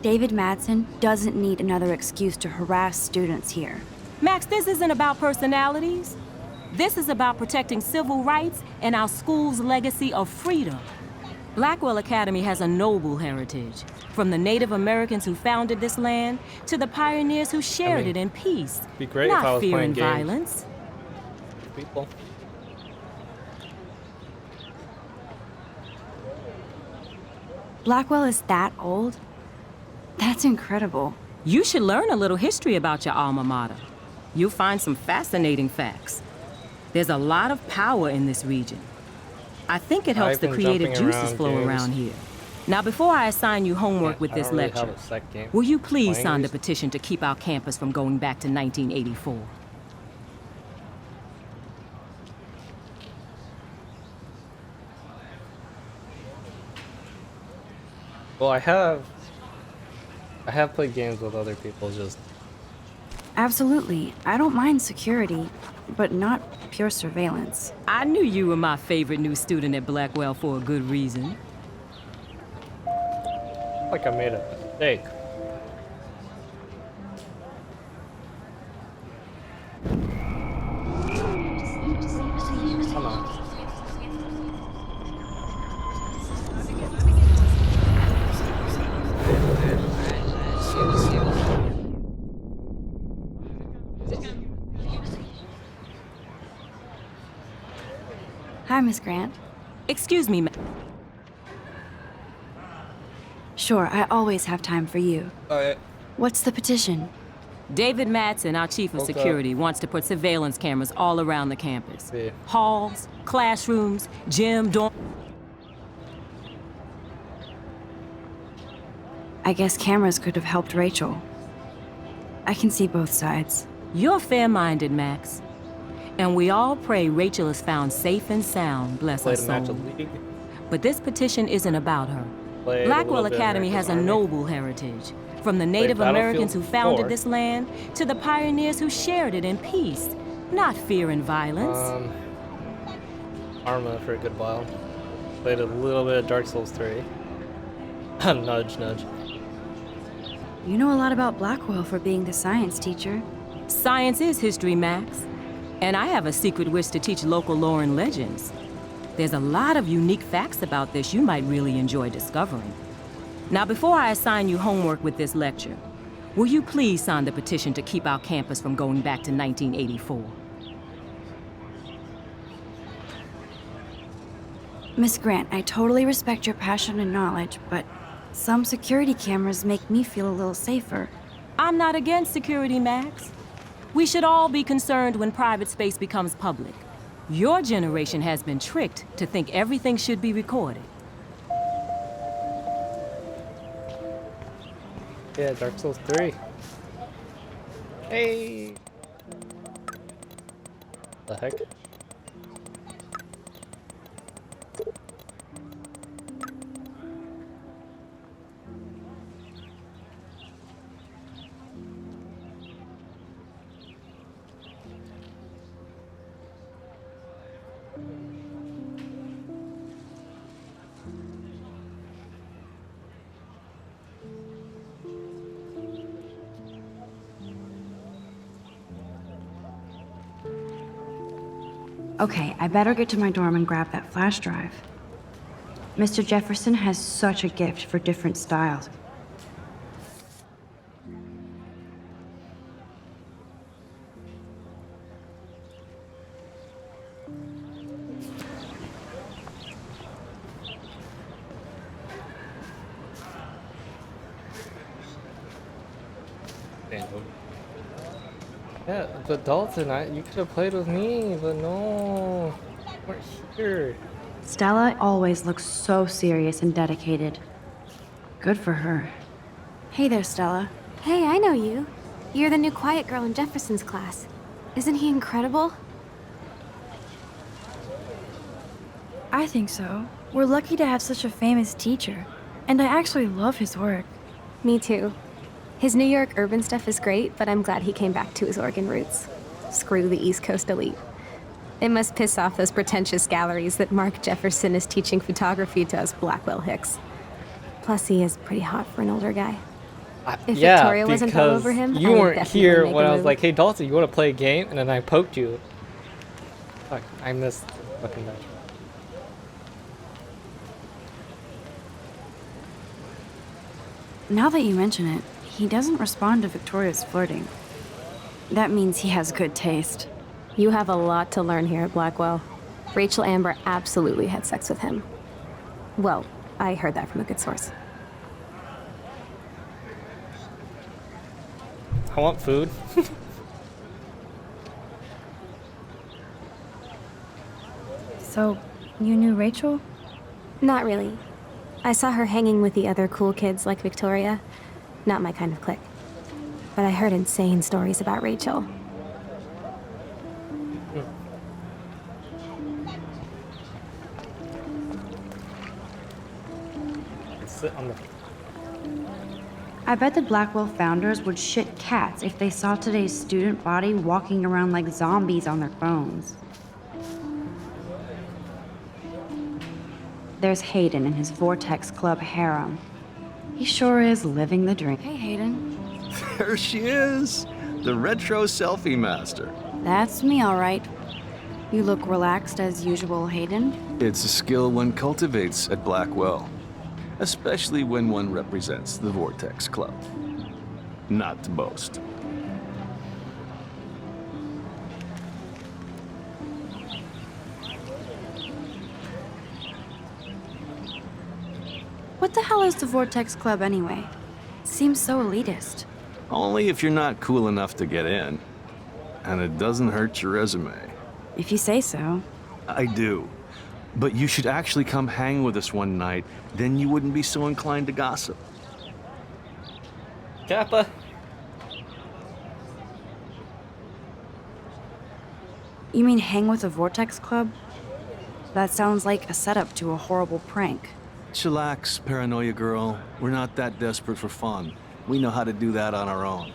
David Madsen doesn't need another excuse to harass students here. Max, this isn't about personalities. This is about protecting civil rights and our school's legacy of freedom. Blackwell Academy has a noble heritage, from the Native Americans who founded this land to the pioneers who shared it in peace, Be great if I not was fear playing and games. violence. People. Blackwell is that old? That's incredible. You should learn a little history about your alma mater. You'll find some fascinating facts. There's a lot of power in this region. I think it helps I've the been creative jumping juices around flow games. around here. Now, before I assign you homework with I this don't really lecture, have a sec game. will you please Playing sign the these. petition to keep our campus from going back to 1984? Well, I have played games with other people, just Absolutely. I don't mind security, but not pure surveillance. I knew you were my favorite new student at Blackwell for a good reason. like I made a mistake. Come on. Hi, Miss Grant. Excuse me, Sure, I always have time for you. What's the petition? David Madsen, our chief of Okay. security, wants to put surveillance cameras all around the campus. Yeah. Halls, classrooms, gym, dorm. I guess cameras could have helped Rachel. I can see both sides. You're fair-minded, Max. And we all pray Rachel is found safe and sound, bless her Played a match soul. of League. But this petition isn't about her. Played a Blackwell little bit of Academy has a America's noble heritage, from the Native Battlefield Americans who founded 4. this land to the pioneers who shared it in peace, not fear and violence. ArmA for a good while. Played a little bit of Dark Souls 3. Nudge, nudge. You know a lot about Blackwell for being the science teacher. Science is history, Max. And I have a secret wish to teach local lore and legends. There's a lot of unique facts about this you might really enjoy discovering. Now, before I assign you homework with this lecture, will you please sign the petition to keep our campus from going back to 1984? Miss Grant, I totally respect your passion and knowledge, but some security cameras make me feel a little safer. I'm not against security, Max. We should all be concerned when private space becomes public. Your generation has been tricked to think everything should be recorded. Yeah, Dark Souls 3. Hey! The heck? Okay, I better get to my dorm and grab that flash drive. Mr. Jefferson has such a gift for different styles. Yeah, but Dalton, you could have played with me, but no. We're here. Stella always looks so serious and dedicated. Good for her. Hey there, Stella. Hey, I know you. You're the new quiet girl in Jefferson's class. Isn't he incredible? I think so. We're lucky to have such a famous teacher. And I actually love his work. Me too. His New York urban stuff is great, but I'm glad he came back to his Oregon roots. Screw the East Coast elite. It must piss off those pretentious galleries that Mark Jefferson is teaching photography to us Blackwell hicks. Plus, he is pretty hot for an older guy. If Yeah, Victoria wasn't all because over him, you I would weren't definitely here make when a I was move. like, "Hey Dalton, you want to play a game?" And then I poked you. Fuck, I missed fucking that. Now that you mention it, he doesn't respond to Victoria's flirting. That means he has good taste. You have a lot to learn here at Blackwell. Rachel Amber absolutely had sex with him. Well, I heard that from a good source. I want food. So, you knew Rachel? Not really. I saw her hanging with the other cool kids like Victoria. Not my kind of clique. But I heard insane stories about Rachel. Sit on the. I bet the Blackwell founders would shit cats if they saw today's student body walking around like zombies on their phones. There's Hayden and his Vortex Club harem. He sure is living the dream. Hey, Hayden. There she is, the retro selfie master. That's me, all right. You look relaxed as usual, Hayden. It's a skill one cultivates at Blackwell, especially when one represents the Vortex Club. Not to boast. What the hell is the Vortex Club anyway? Seems so elitist. Only if you're not cool enough to get in. And it doesn't hurt your resume. If you say so. I do. But you should actually come hang with us one night, then you wouldn't be so inclined to gossip. Kappa. You mean hang with the Vortex Club? That sounds like a setup to a horrible prank. Chillax, paranoia girl. We're not that desperate for fun. We know how to do that on our own.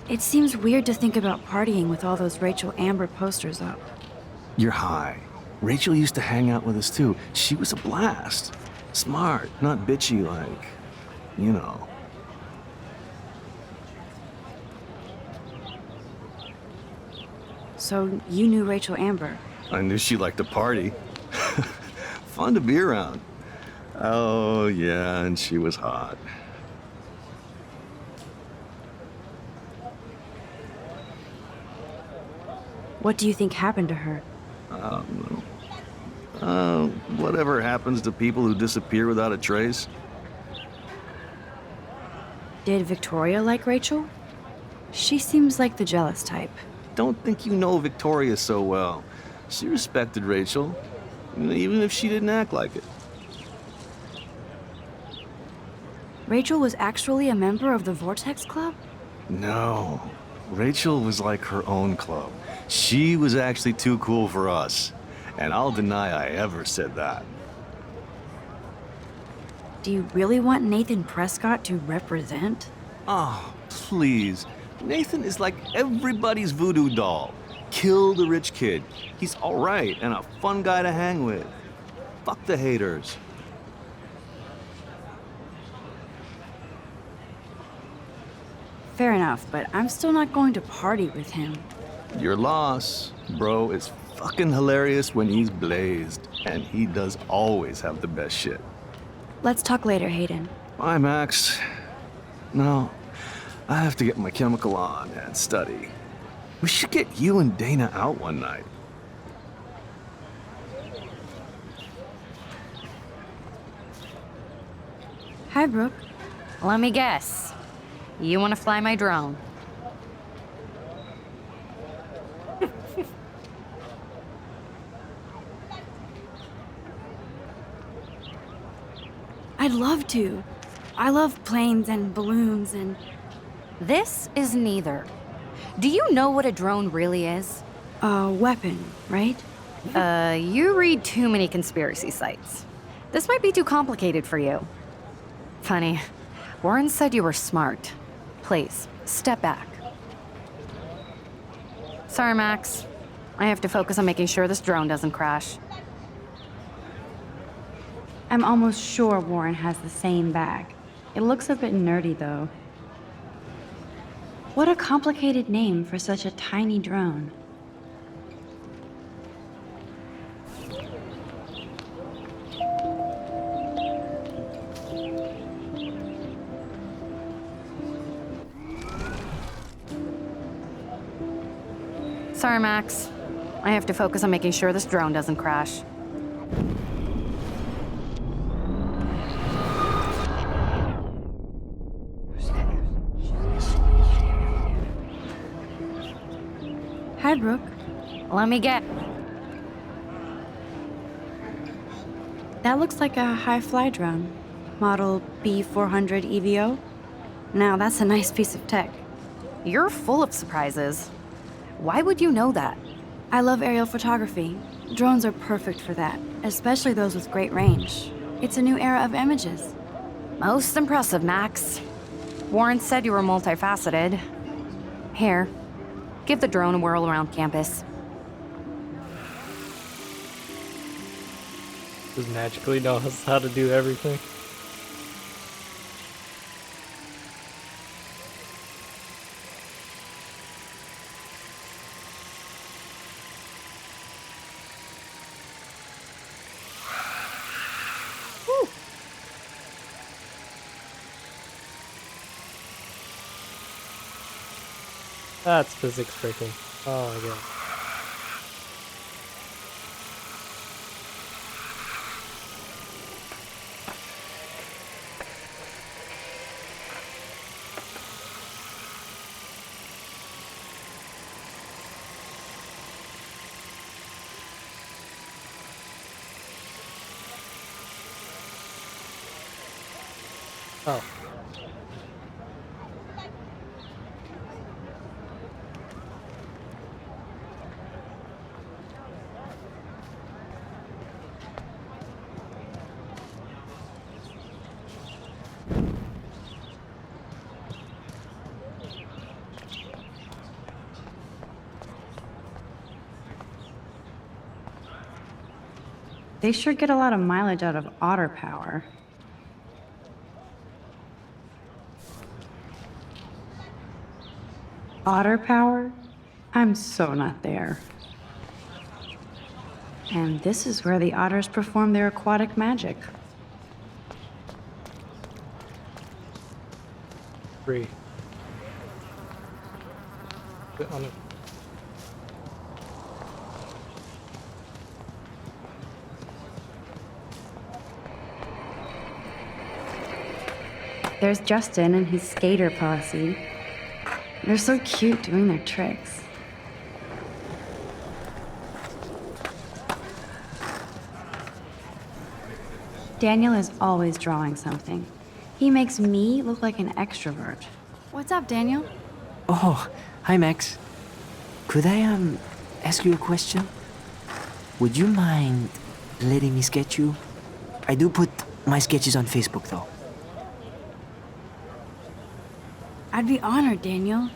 It seems weird to think about partying with all those Rachel Amber posters up. You're high. Rachel used to hang out with us too. She was a blast. Smart, not bitchy like, you know. So you knew Rachel Amber. I knew she liked to party. Fun to be around. Oh, yeah, and she was hot. What do you think happened to her? Whatever happens to people who disappear without a trace? Did Victoria like Rachel? She seems like the jealous type. Don't think you know Victoria so well. She respected Rachel, even if she didn't act like it. Rachel was actually a member of the Vortex Club? No. Rachel was like her own club. She was actually too cool for us. And I'll deny I ever said that. Do you really want Nathan Prescott to represent? Oh, please. Nathan is like everybody's voodoo doll. Kill the rich kid. He's all right and a fun guy to hang with. Fuck the haters. Fair enough, but I'm still not going to party with him. Your loss, bro, is fucking hilarious when he's blazed. And he does always have the best shit. Let's talk later, Hayden. Bye, Max. No, I have to get my chemical on and study. We should get you and Dana out one night. Hi, Brooke. Let me guess. You want to fly my drone? I'd love to. I love planes and balloons and... This is neither. Do you know what a drone really is? a weapon, right? You read too many conspiracy sites. This might be too complicated for you. Funny, Warren said you were smart. Please, step back. Sorry, Max. I have to focus on making sure this drone doesn't crash. I'm almost sure Warren has the same bag. It looks a bit nerdy, though. What a complicated name for such a tiny drone. Sorry, Max. I have to focus on making sure this drone doesn't crash. Hi, Brooke. Let me get. That looks like a high-fly drone. Model B400 EVO. Now, that's a nice piece of tech. You're full of surprises. Why would you know that? I love aerial photography. Drones are perfect for that, especially those with great range. It's a new era of images. Most impressive, Max. Warren said you were multifaceted. Here, give the drone a whirl around campus. Just magically knows how to do everything. That's physics breaking. Oh my god. Oh. They sure get a lot of mileage out of otter power. Otter power? I'm so not there. And this is where the otters perform their aquatic magic. Free. Get on it. There's Justin and his skater posse. They're so cute doing their tricks. Daniel is always drawing something. He makes me look like an extrovert. What's up, Daniel? Oh, hi Max. Could I ask you a question? Would you mind letting me sketch you? I do put my sketches on Facebook though. I'd be honored, Daniel.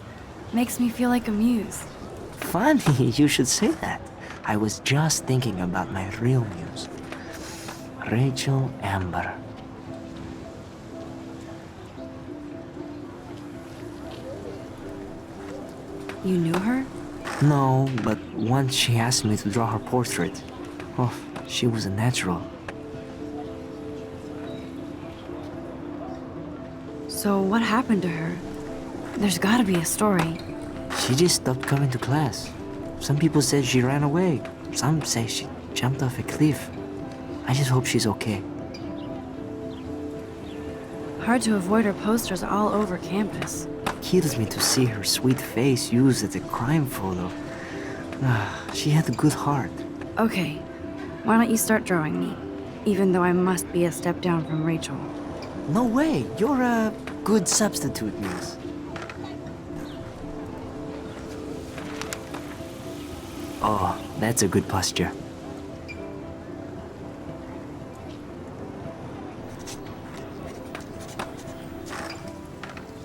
Makes me feel like a muse. Funny, you should say that. I was just thinking about my real muse. Rachel Amber. You knew her? No, but once she asked me to draw her portrait. Oh, she was a natural. So what happened to her? There's gotta be a story. She just stopped coming to class. Some people said she ran away. Some say she jumped off a cliff. I just hope she's okay. Hard to avoid her posters all over campus. Kills me to see her sweet face used as a crime photo. She had a good heart. Okay, why don't you start drawing me? Even though I must be a step down from Rachel. No way, you're a good substitute, Muse. Oh, that's a good posture.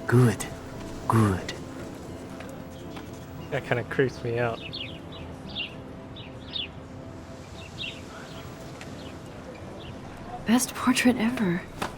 Good, good. That kind of creeps me out. Best portrait ever.